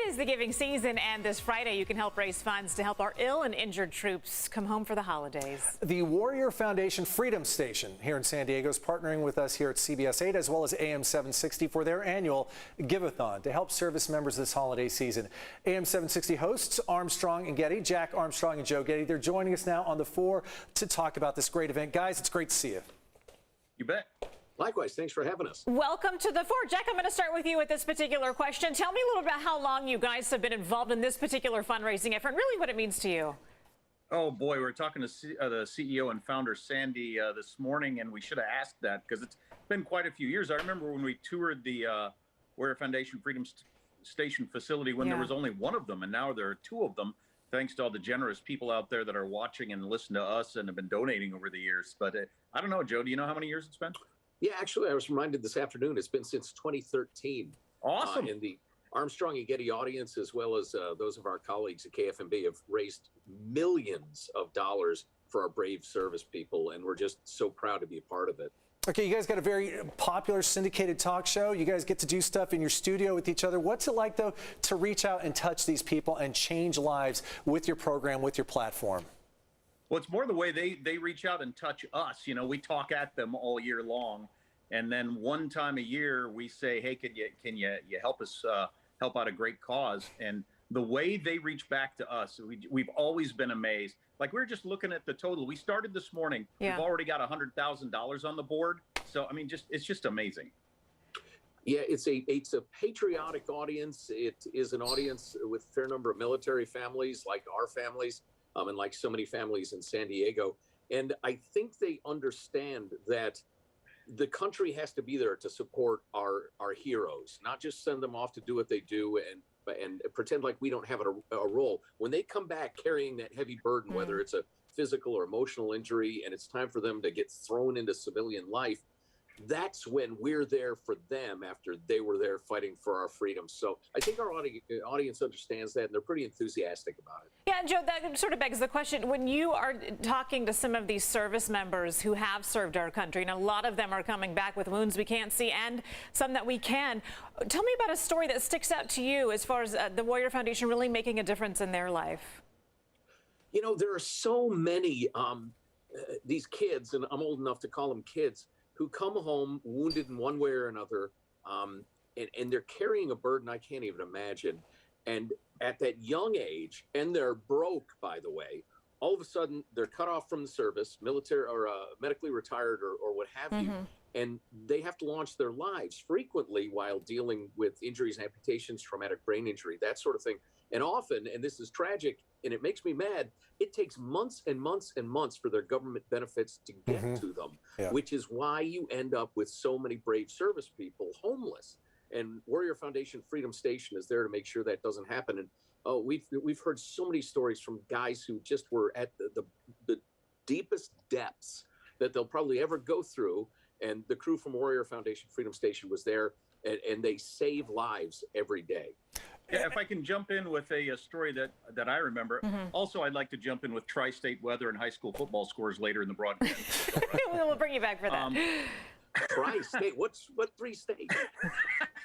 is the giving season, and this Friday you can help raise funds to help our ill and injured troops come home for the holidays. The Warrior Foundation Freedom Station here in San Diego is partnering with us here at CBS 8 as well as AM 760 for their annual Give-A-Thon to help service members this holiday season. AM 760 hosts Armstrong and Getty, Jack Armstrong and Joe Getty. They're joining us now on the floor to talk about this great event. Guys, it's great to see you. You bet. Likewise, thanks for having us. Welcome to the floor. Jack, I'm going to start with you with this particular question. Tell me a little about how long you guys have been involved in this particular fundraising effort and really what it means to you. Oh, boy, we were talking to the CEO and founder, Sandy, this morning, and we should have asked that because it's been quite a few years. I remember when we toured the Warrior Foundation Freedom Station facility when there was only one of them, and now there are two of them, thanks to all the generous people out there that are watching and listen to us and have been donating over the years. But I don't know, Joe, do you know how many years it's been? Yeah, actually, I was reminded this afternoon, it's been since 2013. Awesome. And the Armstrong and Getty audience, as well as those of our colleagues at KFMB, have raised millions of dollars for our brave service people, and we're just so proud to be a part of it. Okay, you guys got a very popular syndicated talk show. You guys get to do stuff in your studio with each other. What's it like, though, to reach out and touch these people and change lives with your program, with your platform? Well, it's more the way they reach out and touch us. You know, we talk at them all year long, and then one time a year we say, "Hey, can you help us help out a great cause?" And the way they reach back to us, we've always been amazed. Like, we were just looking at the total. We started this morning. Yeah. We've already got $100,000 on the board. So I mean, it's just amazing. Yeah, it's a patriotic audience. It is an audience with a fair number of military families, like our families. And like so many families in San Diego. And I think they understand that the country has to be there to support our heroes, not just send them off to do what they do and pretend like we don't have a role. When they come back carrying that heavy burden, whether it's a physical or emotional injury, and it's time for them to get thrown into civilian life, that's when we're there for them after they were there fighting for our freedom. So I think our audience understands that, and they're pretty enthusiastic about it. Yeah, Joe, that sort of begs the question. When you are talking to some of these service members who have served our country, and a lot of them are coming back with wounds we can't see and some that we can, tell me about a story that sticks out to you as far as the Warrior Foundation really making a difference in their life. You know, there are so many these kids, and I'm old enough to call them kids, who come home wounded in one way or another, and they're carrying a burden I can't even imagine. And at that young age, and they're broke, by the way, all of a sudden they're cut off from the service, military or medically retired or what have you, and they have to launch their lives frequently while dealing with injuries, amputations, traumatic brain injury, that sort of thing. And often, and this is tragic, and it makes me mad, it takes months and months and months for their government benefits to get to them, which is why you end up with so many brave service people homeless. And Warrior Foundation Freedom Station is there to make sure that doesn't happen. And we've heard so many stories from guys who just were at the deepest depths that they'll probably ever go through. And the crew from Warrior Foundation Freedom Station was there, and they save lives every day. Yeah, if I can jump in with a story that I remember. Also, I'd like to jump in with tri-state weather and high school football scores later in the broadcast. We'll bring you back for that. Tri-state? What three states?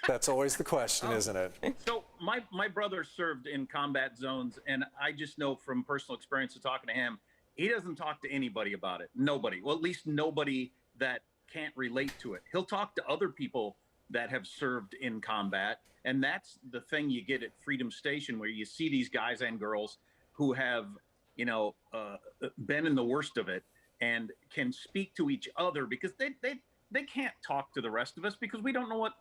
That's always the question, isn't it? So my brother served in combat zones, and I just know from personal experience of talking to him, he doesn't talk to anybody about it. Nobody. Well, at least nobody that can't relate to it. He'll talk to other people that have served in combat. And that's the thing you get at Freedom Station, where you see these guys and girls who have, you know, been in the worst of it and can speak to each other, because they can't talk to the rest of us because we don't know what,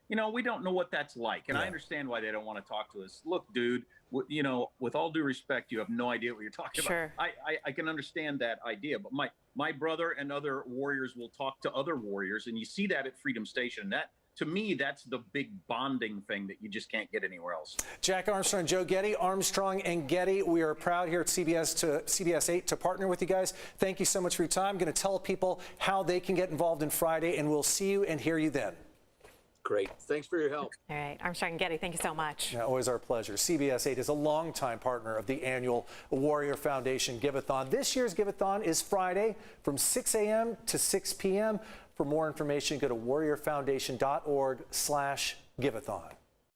you know, we don't know what that's like. And I understand why they don't want to talk to us. Look, dude, you know, with all due respect, you have no idea what you're talking about. I can understand that idea, but my brother and other warriors will talk to other warriors, and you see that at Freedom Station. That, to me, that's the big bonding thing that you just can't get anywhere else. Jack Armstrong, Joe Getty, Armstrong and Getty. We are proud here at CBS 8 to partner with you guys. Thank you so much for your time. I'm going to tell people how they can get involved in Friday, and we'll see you and hear you then. Great. Thanks for your help. All right. Armstrong and Getty, thank you so much. Yeah, always our pleasure. CBS 8 is a longtime partner of the annual Warrior Foundation Give-A-Thon. This year's Give-A-Thon is Friday from 6 a.m. to 6 p.m. For more information, go to warriorfoundation.org/Give-A-Thon.